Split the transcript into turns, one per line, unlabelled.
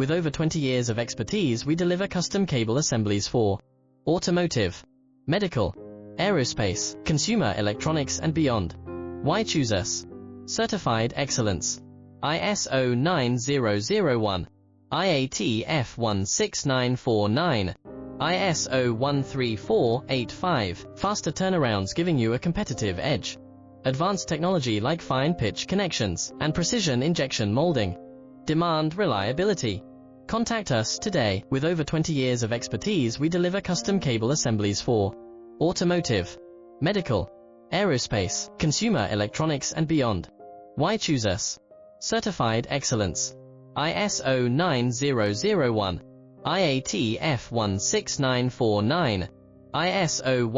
With over 20 years of expertise, we deliver custom cable assemblies for automotive, medical, aerospace, consumer electronics and beyond. Why choose us? Certified excellence. ISO 9001, IATF 16949, ISO 13485. Faster turnarounds giving you a competitive edge. Advanced technology like fine pitch connections and precision injection molding. Demand reliability. Contact us today. With over 20 years of expertise, we deliver custom cable assemblies for automotive, medical, aerospace, consumer electronics and beyond. Why choose us? Certified excellence. ISO 9001, IATF 16949, ISO